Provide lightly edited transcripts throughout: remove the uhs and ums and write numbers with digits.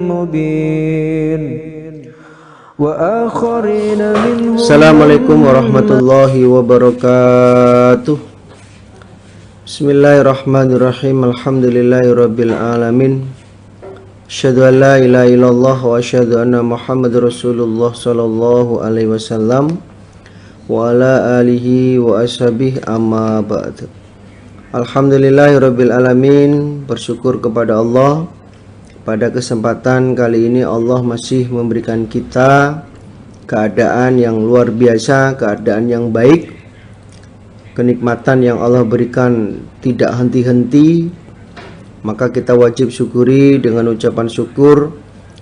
مبين وآخرين منهم. Assalamualaikum warahmatullahi wabarakatuh. Bismillahirrahmanirrahim. Alhamdulillahirabbil alamin. Asyhadu an la ilaha illallah wa asyhadu anna Muhammadar Rasulullah sallallahu alaihi wasallam wa ala alihi wa ashabihi amma ba'd. Alhamdulillahirabbil alamin. Bersyukur kepada Allah. Pada kesempatan kali ini Allah masih memberikan kita keadaan yang luar biasa, keadaan yang baik, kenikmatan yang Allah berikan tidak henti-henti. Maka kita wajib syukuri dengan ucapan syukur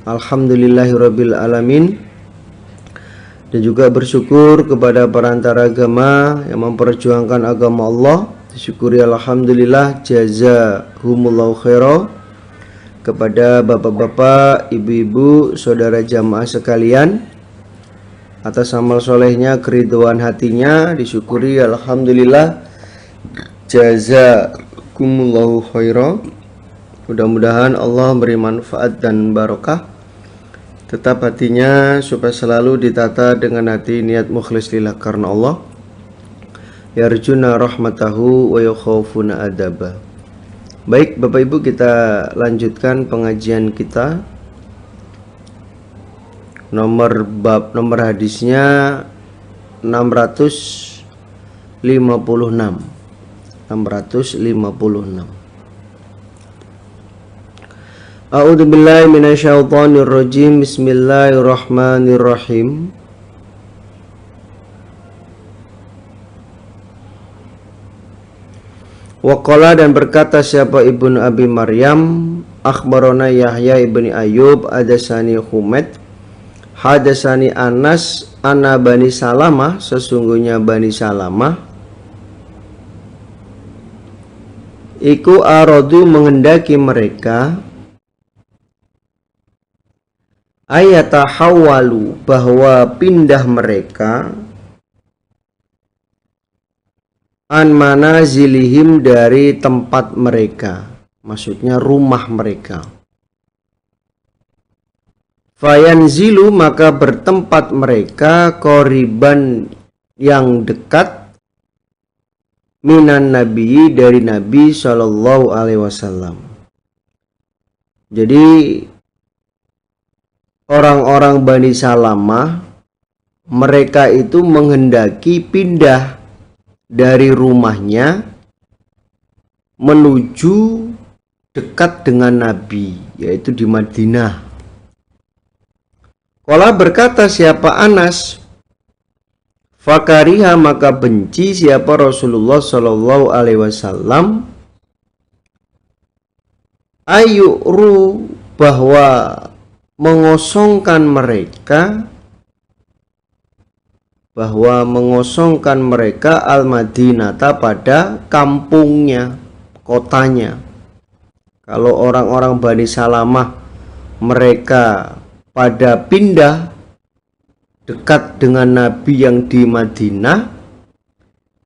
Alhamdulillahirabbil alamin. Dan juga bersyukur kepada perantara agama yang memperjuangkan agama Allah. Disyukuri alhamdulillah, jazakumullahu khairan kepada bapak-bapak, ibu-ibu, saudara jamaah sekalian atas amal solehnya, keridhaan hatinya. Disyukuri alhamdulillah, jazakumullahu khairan. Mudah-mudahan Allah beri manfaat dan barokah. Tetap hatinya supaya selalu ditata dengan hati niat mukhlis lillah karena Allah. Yarjuna rahmatahu wa yakhafuna adabah. Baik Bapak Ibu, kita lanjutkan pengajian kita. Nomor hadisnya 656. A'udzubillahi minasyaitonirrajim. Bismillahirrahmanirrahim. Waqala, dan berkata siapa Ibnu Abi Maryam, akhbarona Yahya ibni Ayub, hadasani Humaid, hadasani Anas, ana Bani Salamah, sesungguhnya Bani Salamah iku aradu menghendaki mereka ayatahawalu, bahwa pindah mereka an manazilihim, dari tempat mereka, maksudnya rumah mereka. Fayanzilu, maka bertempat mereka qoriban, yang dekat, minan nabi, dari Nabi sallallahu alaihi wasallam. Jadi orang-orang Bani Salamah mereka itu menghendaki pindah dari rumahnya menuju dekat dengan Nabi, yaitu di Madinah. Qala, berkata siapa Anas, fakariha, maka benci siapa Rasulullah sallallahu alaihi wasallam, ayuru, bahwa mengosongkan mereka, al-Madinata, pada kampungnya, kotanya. Kalau orang-orang Bani Salamah mereka pada pindah dekat dengan Nabi yang di Madinah,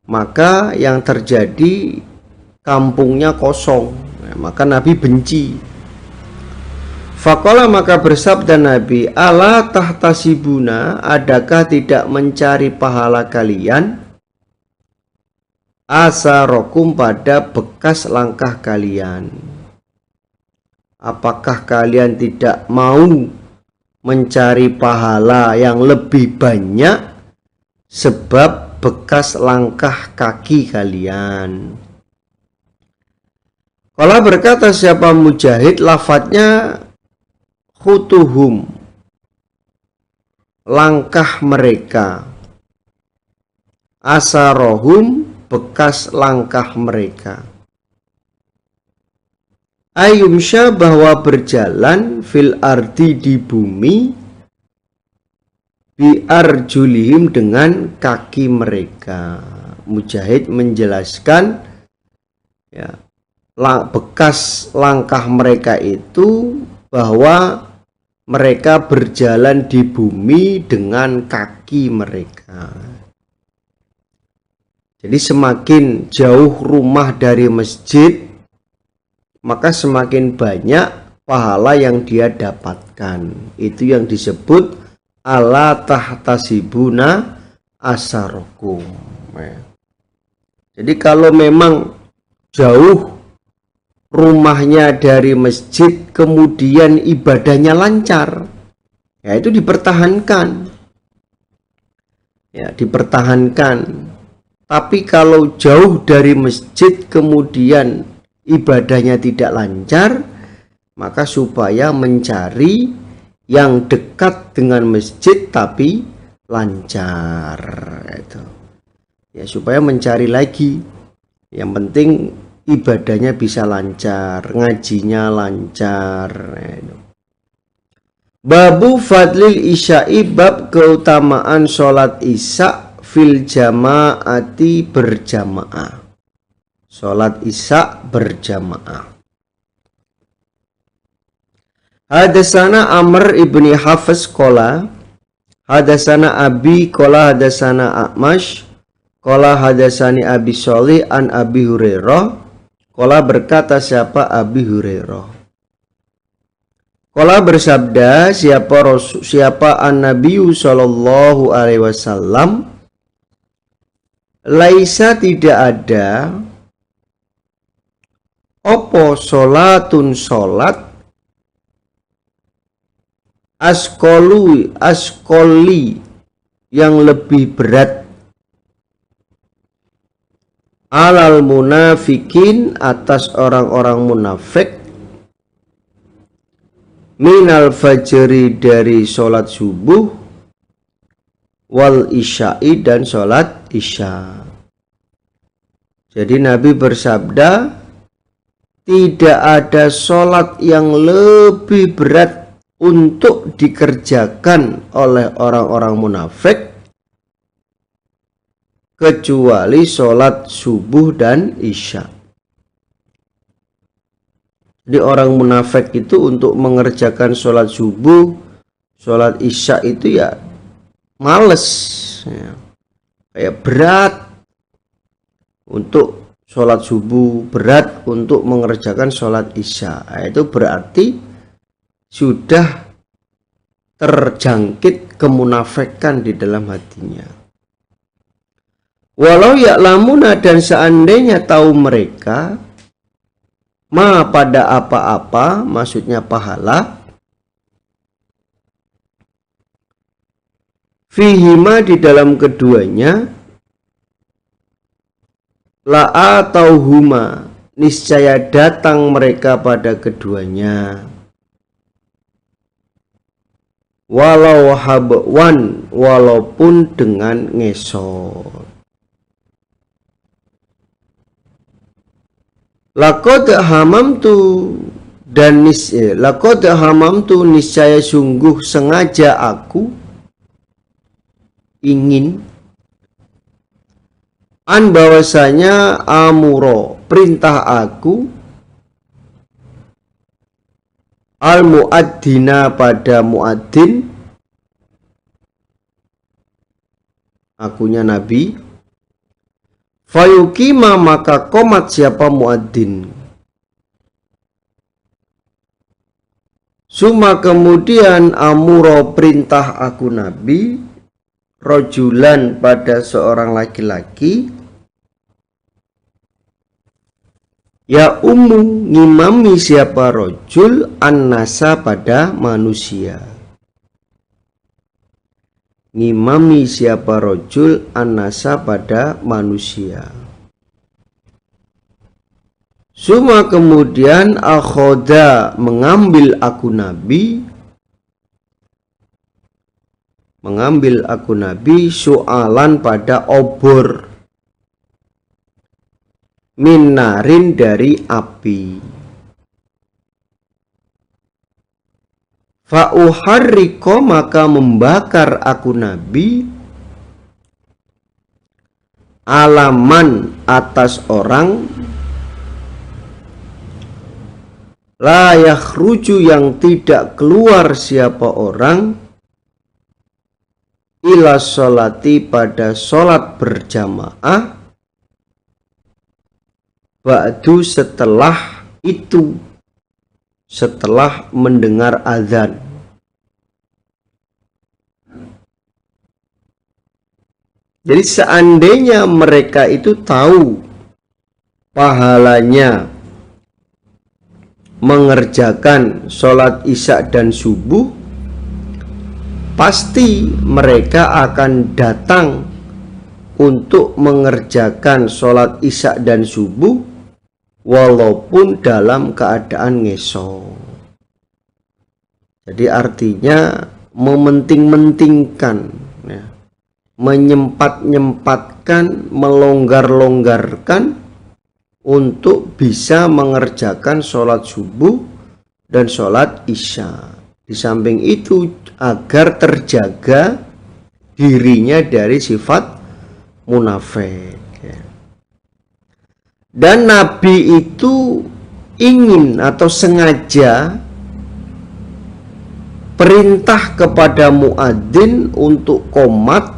maka yang terjadi kampungnya kosong. Maka Nabi benci. Faqala, maka bersabda Nabi, ala tahtasibuna, adakah tidak mencari pahala kalian, asarokum, pada bekas langkah kalian. Apakah kalian tidak mau mencari pahala yang lebih banyak sebab bekas langkah kaki kalian? Kalau berkata siapa Mujahid, lafadznya khutuhum, langkah mereka, asarohum, bekas langkah mereka. Ayumsya, bahwa berjalan, fil ardi, di bumi, biarjulihim, dengan kaki mereka. Mujahid menjelaskan, ya, bekas langkah mereka itu bahwa mereka berjalan di bumi dengan kaki mereka. Jadi semakin jauh rumah dari masjid, maka semakin banyak pahala yang dia dapatkan. Itu yang disebut ala tahtasibuna asarokum. Jadi kalau memang jauh rumahnya dari masjid, kemudian ibadahnya lancar, ya itu dipertahankan. Ya, dipertahankan. Tapi kalau jauh dari masjid kemudian ibadahnya tidak lancar, maka supaya mencari yang dekat dengan masjid tapi lancar itu. Ya, supaya mencari lagi. Yang penting ibadahnya bisa lancar, ngajinya lancar. Babu fadlil isya'i, bab keutamaan sholat isya fil jamaati berjamaah. Sholat isya berjamaah. Hadasana Amr ibni Hafiz kola, hadasana Abi kola, hadasana A'mash kola, hadasani Abi Sholih an Abi Hurairah kola, berkata siapa Abi Hurairah. Kola bersabda siapa an-Nabiyu sallallahu alaihi wasallam, laisa tidak ada opo sholatun sholat askoli yang lebih berat alal munafikin atas orang-orang munafik minal fajri dari sholat subuh wal isya'i dan sholat isya. Jadi Nabi bersabda, tidak ada sholat yang lebih berat untuk dikerjakan oleh orang-orang munafik kecuali sholat subuh dan isya. Jadi orang munafik itu untuk mengerjakan sholat subuh, sholat isya itu ya males, ya. Kayak berat untuk sholat subuh, berat untuk mengerjakan sholat isya. Nah, itu berarti sudah terjangkit kemunafikan di dalam hatinya. Walau ya'lamuna, dan seandainya tahu mereka, ma pada apa-apa, maksudnya pahala, fihima di dalam keduanya, la atau huma, niscaya datang mereka pada keduanya, walau habwan, walaupun dengan ngesot. Laqad hamamtu, dan laqad hamamtu, niscaya sungguh sengaja aku ingin, an bahwasanya amuro perintah aku, al muadzina pada muadzin, akunya Nabi, fayukima maka qomat siapa muadzin, suma kemudian amuro perintah aku Nabi, rojulan pada seorang laki-laki, ya ngimami siapa rojul annasa pada manusia, ngimami siapa rojul annasa pada manusia. Suma kemudian akhoda mengambil aku Nabi, soalan pada obor, minarin dari api, fa'uharriko maka membakar aku Nabi, alaman atas orang, la yakhruju yang tidak keluar siapa orang, ila sholati pada sholat berjamaah, ba'du setelah itu, setelah mendengar azan. Jadi seandainya mereka itu tahu pahalanya mengerjakan sholat isya dan subuh, pasti mereka akan datang untuk mengerjakan sholat isya dan subuh walaupun dalam keadaan ngeso. Jadi artinya mementing-mentingkan, ya, menyempat-nyempatkan, melonggar-longgarkan untuk bisa mengerjakan sholat subuh dan sholat isya. Di samping itu agar terjaga dirinya dari sifat munafik. Dan Nabi itu ingin atau sengaja perintah kepada muadzin untuk qomat,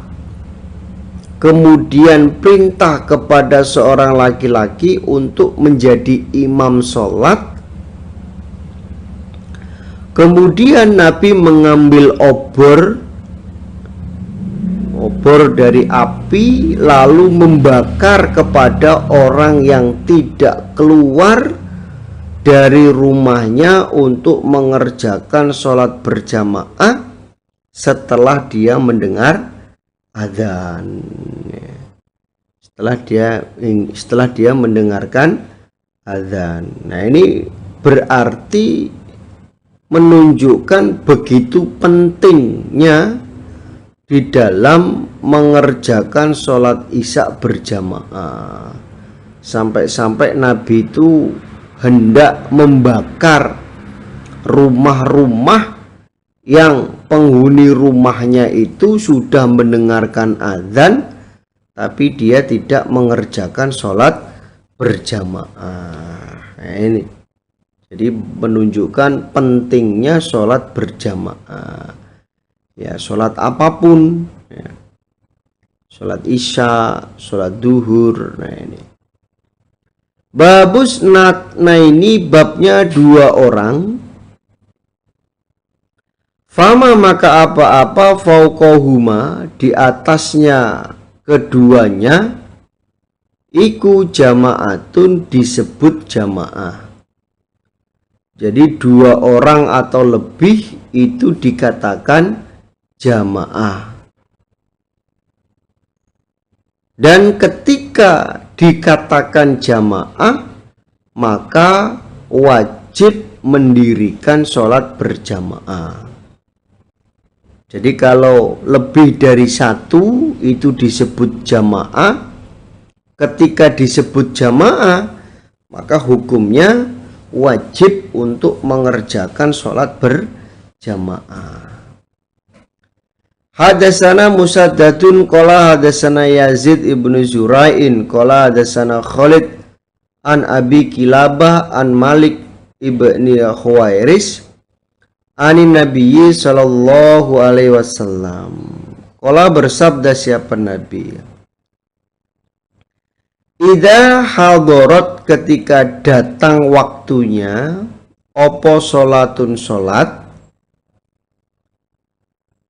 kemudian perintah kepada seorang laki-laki untuk menjadi imam sholat. Kemudian Nabi mengambil obor dari api lalu membakar kepada orang yang tidak keluar dari rumahnya untuk mengerjakan sholat berjamaah setelah dia mendengar azan. Setelah dia mendengarkan azan. Nah, ini berarti menunjukkan begitu pentingnya di dalam mengerjakan sholat isya berjamaah, sampai-sampai Nabi itu hendak membakar rumah-rumah yang penghuni rumahnya itu sudah mendengarkan azan tapi dia tidak mengerjakan sholat berjamaah. Nah, ini jadi menunjukkan pentingnya sholat berjamaah. Ya, sholat apapun, ya. Sholat isya, sholat duhur. Nah, ini babus nah ini babnya dua orang. Fama maka apa-apa fauqahuma di atasnya keduanya iku jamaatun disebut jamaah. Jadi dua orang atau lebih itu dikatakan jamaah. Dan ketika dikatakan jamaah, maka wajib mendirikan sholat berjamaah. Jadi kalau lebih dari satu itu disebut jamaah. Ketika disebut jamaah, maka hukumnya wajib untuk mengerjakan sholat berjamaah. Hadasana Musaddadun qala hadasana Yazid ibnu Zura'in qala hadasana Khalid an Abi Kilabah an Malik ibni Khuwairis anin Nabiyyi sallallahu alaihi wasallam. Qala bersabda siapa Nabi, idza hadarat ketika datang waktunya opo sholatun sholat,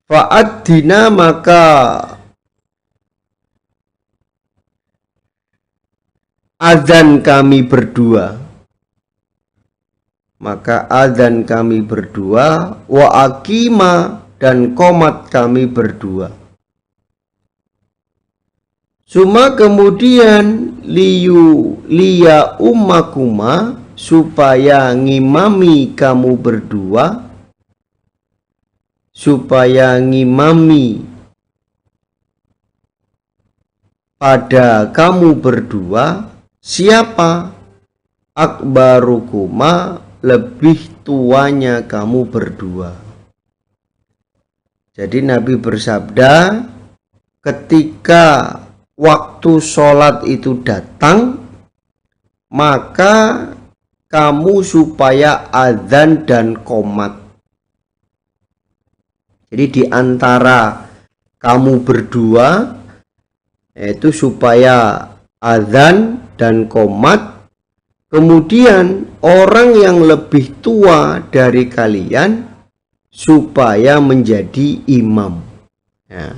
fa'addina maka azan kami berdua, maka azan kami berdua, wa aqima dan qomat kami berdua. Suma kemudian liya ummakuma supaya ngimami kamu berdua, supaya ngimami pada kamu berdua siapa? Akbarukuma lebih tuanya kamu berdua. Jadi Nabi bersabda ketika waktu sholat itu datang, maka kamu supaya azan dan qomat. Jadi di antara kamu berdua yaitu supaya azan dan qomat, Kemudian orang yang lebih tua dari kalian supaya menjadi imam. Ya.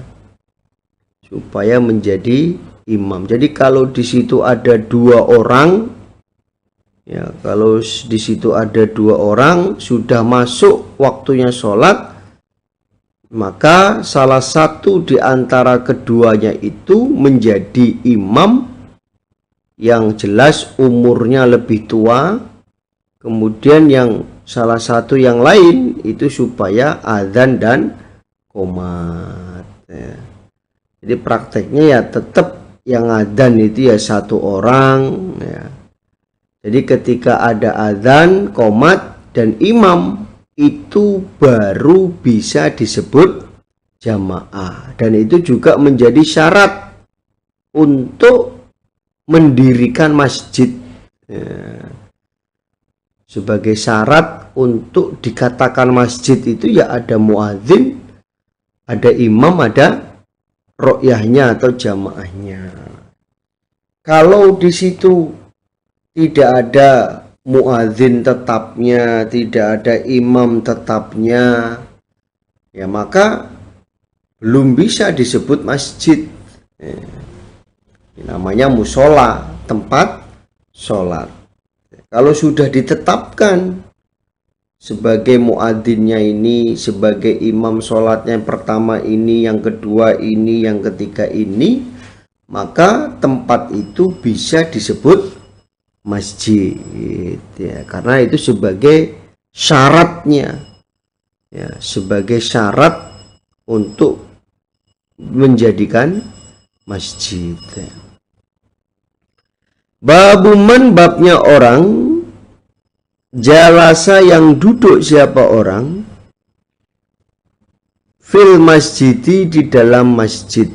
Supaya menjadi imam. Jadi kalau di situ ada 2 orang, ya, kalau di situ ada 2 orang sudah masuk waktunya sholat, maka salah satu di antara keduanya itu menjadi imam yang jelas umurnya lebih tua. Kemudian yang salah satu yang lain itu supaya azan dan qomat. Ya. Jadi prakteknya ya tetap yang adzan itu ya 1 orang. Ya. Jadi ketika ada adzan, qomat dan imam itu baru bisa disebut jamaah. Dan itu juga menjadi syarat untuk mendirikan masjid. Ya. Sebagai syarat untuk dikatakan masjid itu ya ada muadzin, ada imam, ada ro'yahnya atau jamaahnya. Kalau di situ tidak ada muadzin tetapnya, tidak ada imam tetapnya, ya maka belum bisa disebut masjid. Namanya musola, tempat sholat. Kalau sudah ditetapkan sebagai muadzinnya ini, sebagai imam sholatnya yang pertama ini, yang kedua ini, yang ketiga ini, maka tempat itu bisa disebut masjid, ya, karena itu sebagai syaratnya, ya, sebagai syarat untuk menjadikan masjid. Ya. Babuman, babnya orang jalasa yang duduk siapa orang fil masjidi di dalam masjid,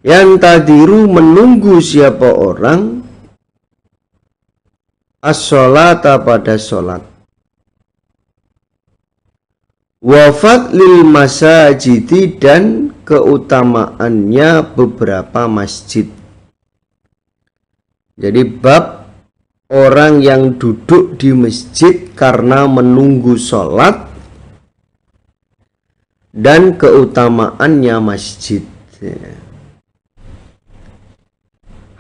yang tadiru menunggu siapa orang as-sholata pada sholat, wafat lil masajidi dan keutamaannya beberapa masjid. Jadi bab orang yang duduk di masjid karena menunggu sholat dan keutamaannya masjid.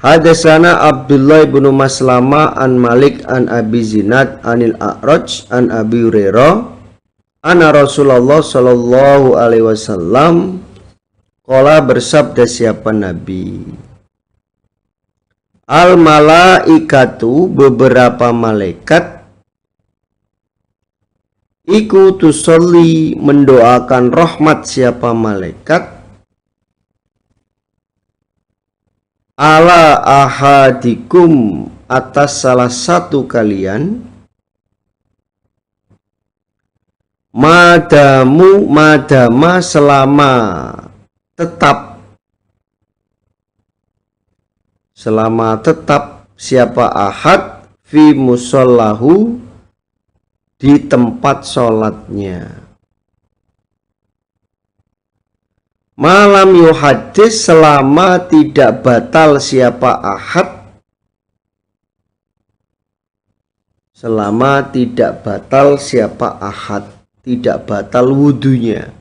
Hadasana Abdullah bin Maslama an Malik an Abi Zinad anil A'raj an Abi Hurairah anna Rasulullah sallallahu alaihi wasallam qala, bersabda siapa Nabi, al malaikatu, beberapa malaikat, iku tusolli, mendoakan rahmat siapa malaikat, ala ahadikum, atas salah satu kalian, madama, selama tetap siapa ahad fi musallahu, di tempat sholatnya, malam yuhadis, selama tidak batal siapa ahad, selama tidak batal siapa ahad, tidak batal wudunya.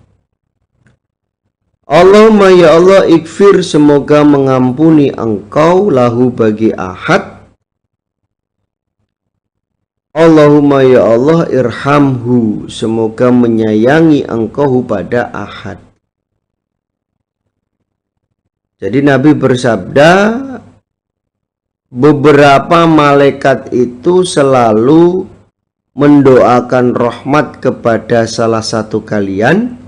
Allahumma ya Allah, ikfir, semoga mengampuni engkau, lahu, bagi ahad. Allahumma ya Allah, irhamhu, semoga menyayangi engkau pada ahad. Jadi Nabi bersabda, beberapa malaikat itu selalu mendoakan rahmat kepada salah satu kalian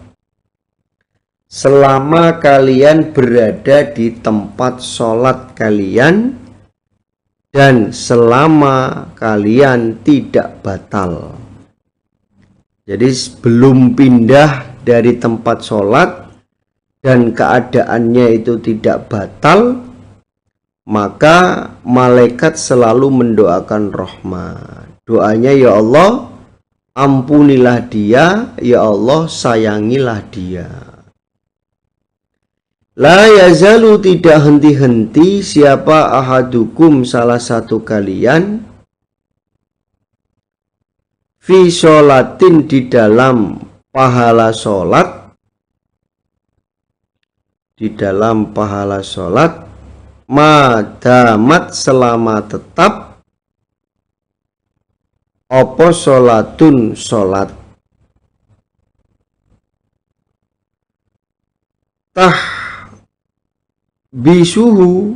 selama kalian berada di tempat sholat kalian dan selama kalian tidak batal. Jadi belum pindah dari tempat sholat dan keadaannya itu tidak batal, maka malaikat selalu mendoakan rahmat. Doanya, ya Allah, ampunilah dia, ya Allah, sayangilah dia. La yazalu tidak henti-henti siapa ahadukum salah satu kalian fi sholatin di dalam pahala sholat, di dalam pahala sholat, madamat selama tetap opo sholatun sholat, tah bisuhu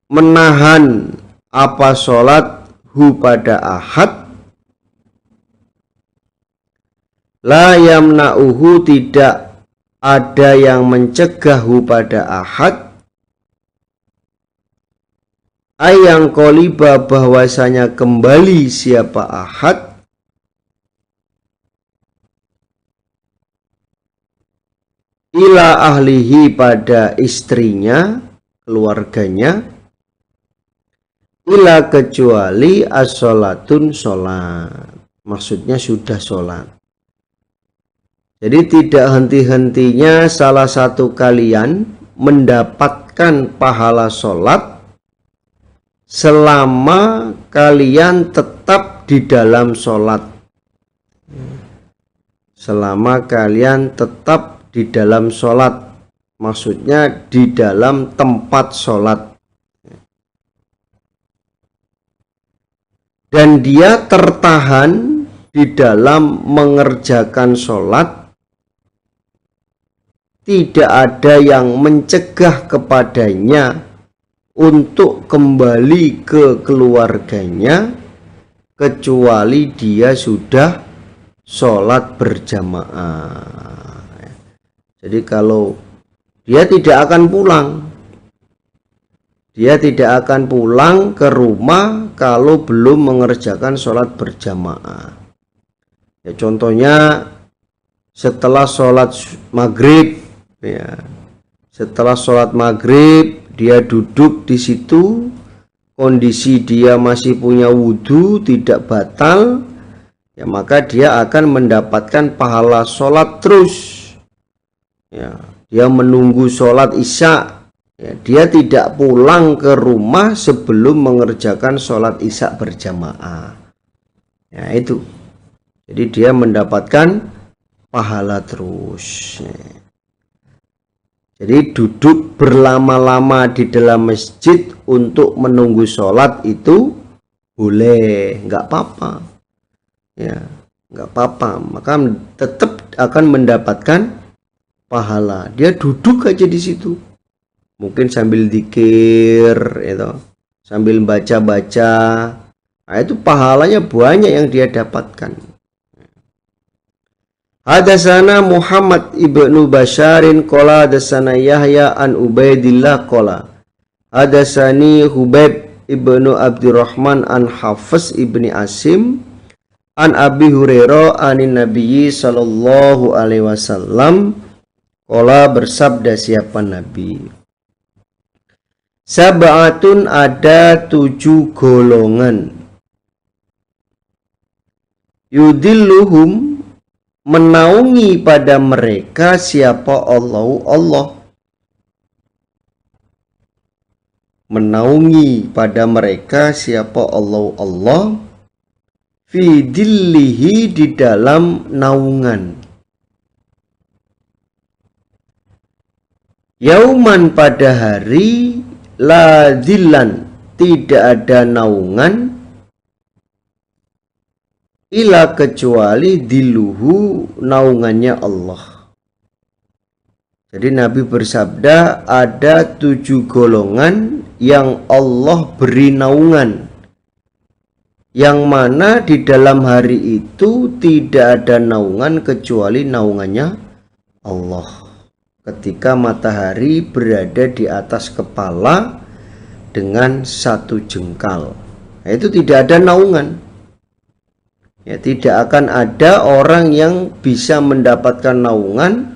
menahan apa sholat hu pada ahad, la yamna'uhu tidak ada yang mencegahhu pada ahad, ayang koliba bahwasanya kembali siapa ahad, ila ahlihi pada istrinya, keluarganya, ila kecuali as-sholatun sholat, maksudnya sudah sholat. Jadi tidak henti-hentinya salah satu kalian mendapatkan pahala sholat selama kalian tetap di dalam sholat. Selama kalian tetap di dalam sholat, maksudnya di dalam tempat sholat. Dan dia tertahan di dalam mengerjakan sholat, tidak ada yang mencegah kepadanya untuk kembali ke keluarganya kecuali dia sudah sholat berjamaah. Jadi kalau dia tidak akan pulang, dia tidak akan pulang ke rumah kalau belum mengerjakan sholat berjamaah. Ya, contohnya setelah sholat maghrib, ya, setelah sholat maghrib dia duduk di situ, kondisi dia masih punya wudhu, tidak batal, ya maka dia akan mendapatkan pahala sholat terus. Ya, dia menunggu sholat isya, ya, dia tidak pulang ke rumah sebelum mengerjakan sholat isya berjamaah. Ya itu, jadi dia mendapatkan pahala terus. Ya. Jadi duduk berlama-lama di dalam masjid untuk menunggu sholat itu boleh, nggak apa-apa. Ya, nggak apa-apa. Maka tetap akan mendapatkan pahala. Dia duduk aja di situ, mungkin sambil dzikir, itu, sambil baca-baca. Nah, itu pahalanya banyak yang dia dapatkan. Hadasana Muhammad ibnu Basharin qala hadasana Yahya an Ubaidillah qala hadasani Hubaib ibnu Abdurrahman an Hafiz ibni Asim an Abi Hurairah anin Nabiyyi sallallahu alaihi wasallam qala bersabda siapa Nabi, sab'atun ada 7 golongan, yudilluhum menaungi pada mereka siapa Allah, menaungi pada mereka siapa Allah, fi dillihi di dalam naungan, yauman pada hari, la dillan tidak ada naungan, ila kecuali diluhu naungannya Allah. Jadi Nabi bersabda ada 7 golongan yang Allah beri naungan, yang mana di dalam hari itu tidak ada naungan kecuali naungannya Allah. Ketika matahari berada di atas kepala dengan 1 jengkal, nah, itu tidak ada naungan. Ya, tidak akan ada orang yang bisa mendapatkan naungan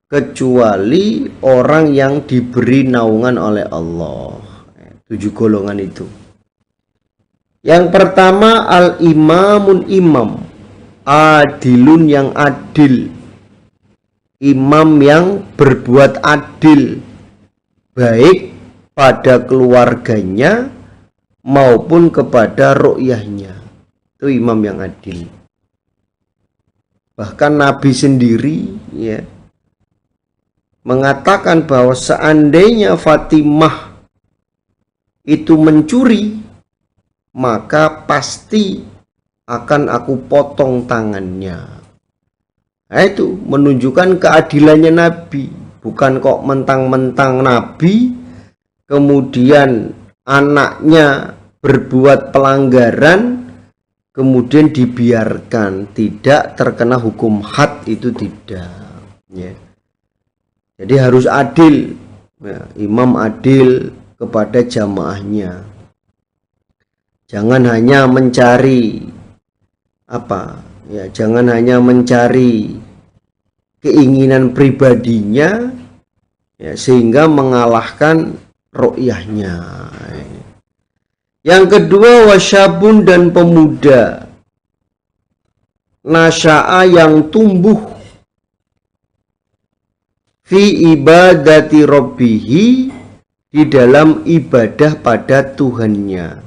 kecuali orang yang diberi naungan oleh Allah. 7 golongan itu. Yang pertama al-imamun imam, adilun yang adil, imam yang berbuat adil baik pada keluarganya maupun kepada ru'yahnya. Itu imam yang adil. Bahkan Nabi sendiri ya mengatakan bahwa seandainya Fatimah itu mencuri, maka pasti akan aku potong tangannya. Nah, itu menunjukkan keadilannya Nabi. Bukan kok mentang-mentang Nabi kemudian anaknya berbuat pelanggaran kemudian dibiarkan, tidak terkena hukum had, itu tidak ya. Jadi harus adil ya, imam adil kepada jamaahnya. Jangan hanya mencari jangan hanya mencari keinginan pribadinya ya, sehingga mengalahkan ru'yahnya. Yang kedua, wasyabun dan pemuda nasya'a yang tumbuh fi ibadati rabbihi, di dalam ibadah pada Tuhannya.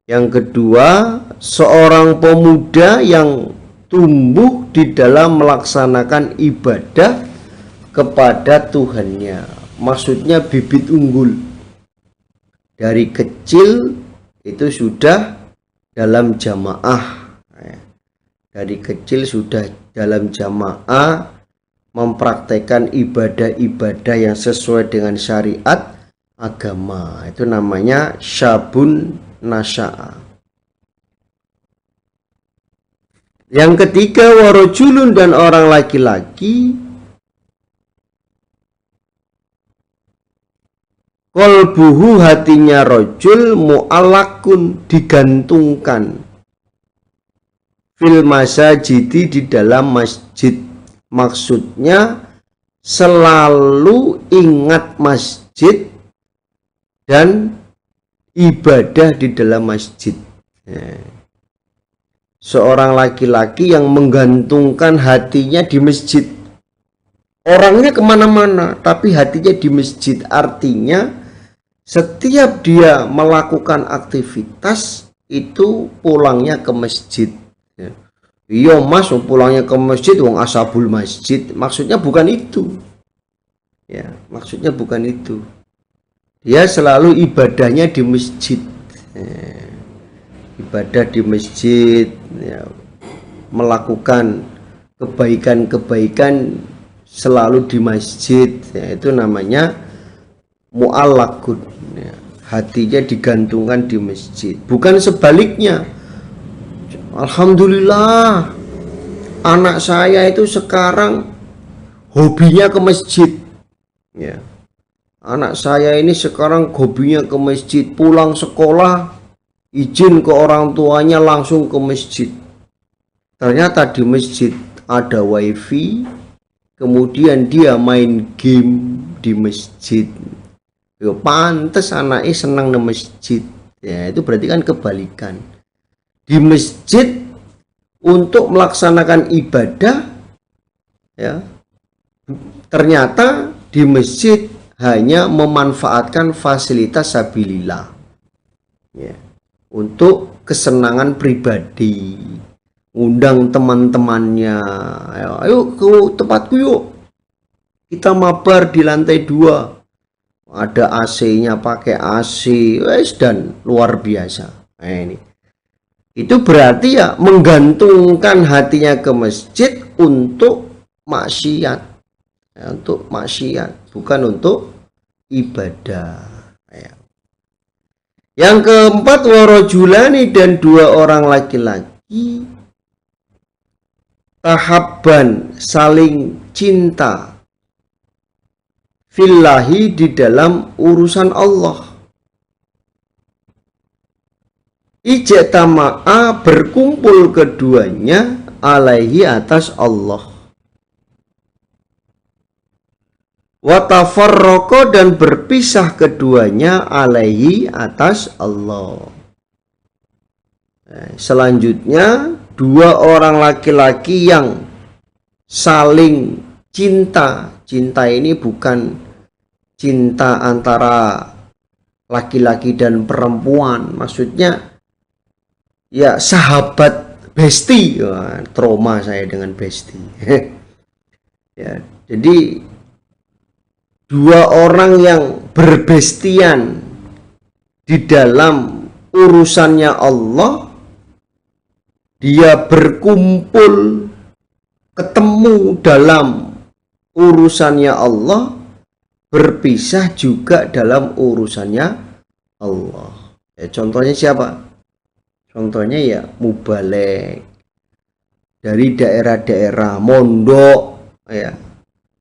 Yang kedua, seorang pemuda yang tumbuh di dalam melaksanakan ibadah kepada Tuhannya. Maksudnya bibit unggul. Dari kecil itu sudah dalam jamaah. Dari kecil sudah dalam jamaah mempraktekkan ibadah-ibadah yang sesuai dengan syariat agama. Itu namanya syabun nasya'a. Yang ketiga, warajulun dan orang laki-laki qalbuhu, hatinya rojul, mu'allakun, digantungkan, fil masajidi, di dalam masjid. Maksudnya selalu ingat masjid dan ibadah di dalam masjid. Seorang laki-laki yang menggantungkan hatinya di masjid. Orangnya kemana-mana, tapi hatinya di masjid. Artinya setiap dia melakukan aktivitas itu pulangnya ke masjid. Iya mas, pulangnya ke masjid, wong ashabul masjid. Maksudnya bukan itu. Ya, maksudnya bukan itu. Dia selalu ibadahnya di masjid. Ibadah di masjid, ya, melakukan kebaikan-kebaikan selalu di masjid. Ya, itu namanya mu'allakun. Ya, hatinya digantungkan di masjid. Bukan sebaliknya. Alhamdulillah, anak saya itu sekarang hobinya ke masjid. Ya. Anak saya ini sekarang hobinya ke masjid, pulang sekolah izin ke orang tuanya langsung ke masjid. Ternyata di masjid ada wifi, kemudian dia main game di masjid. Ya, pantes anaknya senang di masjid. Ya, itu berarti kan kebalikan. Di masjid untuk melaksanakan ibadah, ya, ternyata di masjid hanya memanfaatkan fasilitas sabilillah, ya, untuk kesenangan pribadi, undang teman-temannya, ayo ke tempatku yuk, kita mabar di lantai 2, ada AC-nya, pakai AC, dan luar biasa. Nah, ini itu berarti ya menggantungkan hatinya ke masjid untuk maksiat, ya, untuk maksiat, bukan untuk ibadah. Ya. Yang keempat, warajulani dan 2 orang laki-laki tahabban, saling cinta, fillahi, di dalam urusan Allah. Ijtama'a, berkumpul keduanya, alaihi, atas Allah. Watafarroko, dan berpisah keduanya, alaihi, atas Allah. Selanjutnya 2 orang laki-laki yang saling cinta. Cinta ini bukan cinta antara laki-laki dan perempuan, maksudnya ya sahabat, besti. Wah, trauma saya dengan besti. Ya, jadi dua orang yang berbestian di dalam urusannya Allah, dia berkumpul ketemu dalam urusannya Allah, berpisah juga dalam urusannya Allah. Ya, contohnya siapa? Contohnya ya mubalek dari daerah-daerah mondok, ya,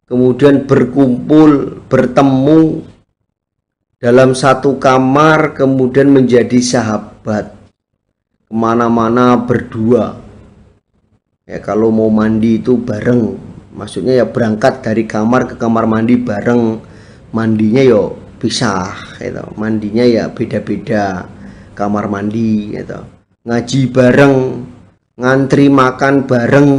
kemudian berkumpul, bertemu dalam satu kamar, kemudian menjadi sahabat, kemana-mana berdua. Ya, kalau mau mandi itu bareng, maksudnya ya berangkat dari kamar ke kamar mandi bareng, mandinya yo pisah, gitu. Mandinya ya beda-beda kamar mandi, gitu. Ngaji bareng, ngantri makan bareng,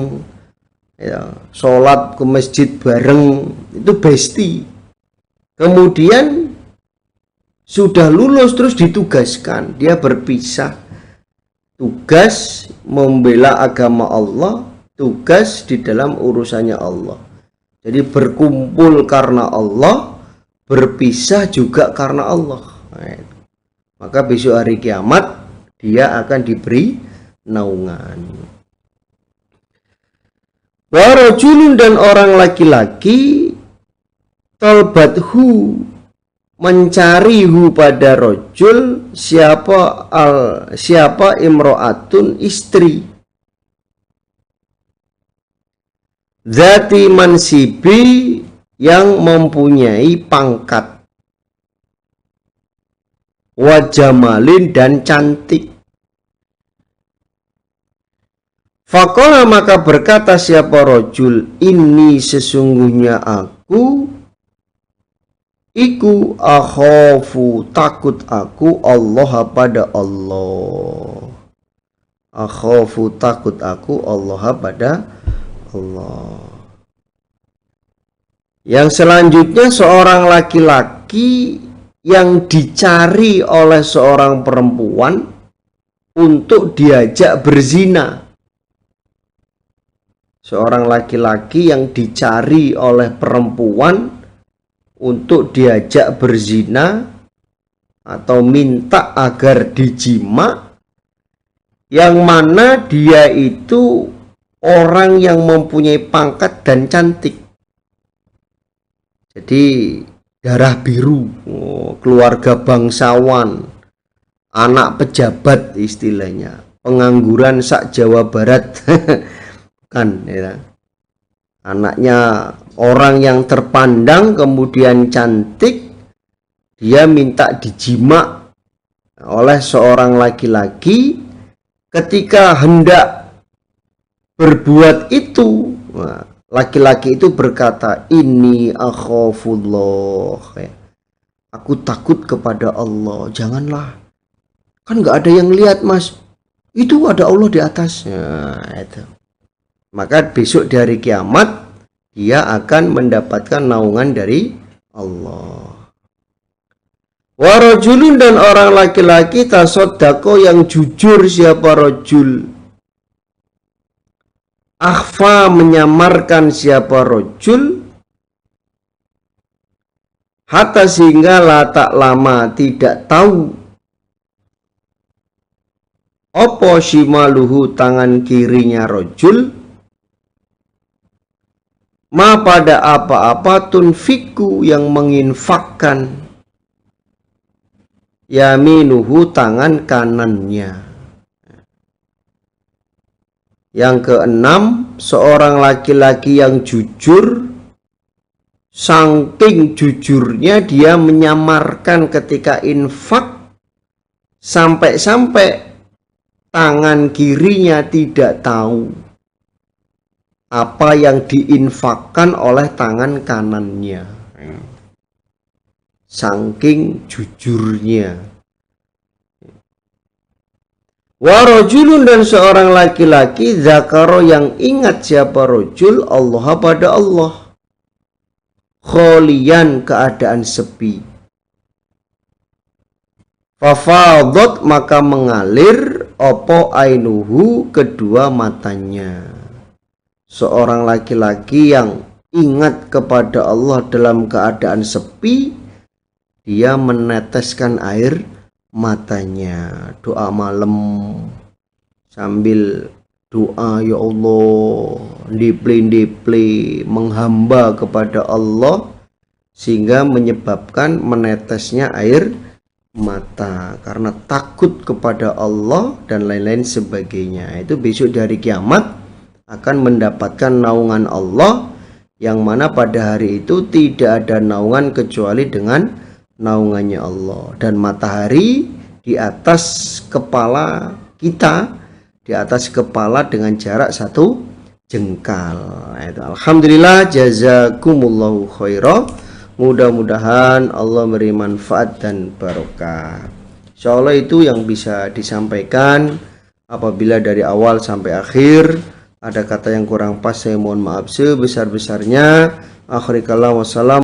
ya, sholat ke masjid bareng, itu besti. Kemudian sudah lulus terus ditugaskan, dia berpisah, tugas membela agama Allah, tugas di dalam urusannya Allah. Jadi berkumpul karena Allah, berpisah juga karena Allah. Nah, maka besok hari kiamat dia akan diberi naungan. Warajulun, dan orang laki-laki, talbathu, mencari hu pada rojul, siapa imro'atun, istri, zati mansibi, yang mempunyai pangkat, wajamalin, dan cantik. Faqala, maka berkata siapa rojul, ini sesungguhnya aku, iku akhafu, takut aku, Allah, pada Allah. Akhafu, takut aku, Allah, pada Allah. Yang selanjutnya, seorang laki-laki yang dicari oleh seorang perempuan untuk diajak berzina. Seorang laki-laki yang dicari oleh perempuan untuk diajak berzina atau minta agar dijima, yang mana dia itu orang yang mempunyai pangkat dan cantik. Jadi darah biru, keluarga bangsawan, anak pejabat istilahnya, pengangguran sak Jawa Barat. Kan, ya. Anaknya orang yang terpandang, kemudian cantik, dia minta dijima oleh seorang laki-laki. Ketika hendak berbuat itu, laki-laki itu berkata, ini akhafullah, aku takut kepada Allah, janganlah, kan nggak ada yang lihat mas, itu ada Allah di atasnya. Itu. Maka besok di hari kiamat dia akan mendapatkan naungan dari Allah. Warajulun, dan orang laki-laki, tasoddaqo, yang jujur siapa rojul, akhfa, menyamarkan siapa rojul, hatta sehingga la tak lama, tidak tahu, opo shimaluhu, tangan kirinya rojul, ma pada apa-apa, tunfiku, yang menginfakkan, yaminuhu, tangan kanannya. Yang keenam, seorang laki-laki yang jujur, saking jujurnya dia menyamarkan ketika infak, sampai-sampai tangan kirinya tidak tahu apa yang diinfakkan oleh tangan kanannya. Saking jujurnya. Wa rajulun, dan seorang laki-laki, zakaro yang ingat siapa rajul, Allah pada Allah, kholian keadaan sepi, fafadot maka mengalir opo ainuhu kedua matanya. Seorang laki-laki yang ingat kepada Allah dalam keadaan sepi, dia meneteskan air matanya. Doa malam sambil doa, ya Allah, dipli menghamba kepada Allah, sehingga menyebabkan menetesnya air mata karena takut kepada Allah dan lain-lain sebagainya. Itu besok di hari kiamat akan mendapatkan naungan Allah, yang mana pada hari itu tidak ada naungan kecuali dengan naungannya Allah. Dan matahari di atas kepala kita, di atas kepala dengan jarak 1 jengkal. Itu. Alhamdulillah, jazakumullahu khairah. Mudah-mudahan Allah beri manfaat dan barokah. Insyaallah itu yang bisa disampaikan. Apabila dari awal sampai akhir ada kata yang kurang pas, saya mohon maaf sebesar-besarnya. Akhiri kalam, wassalam.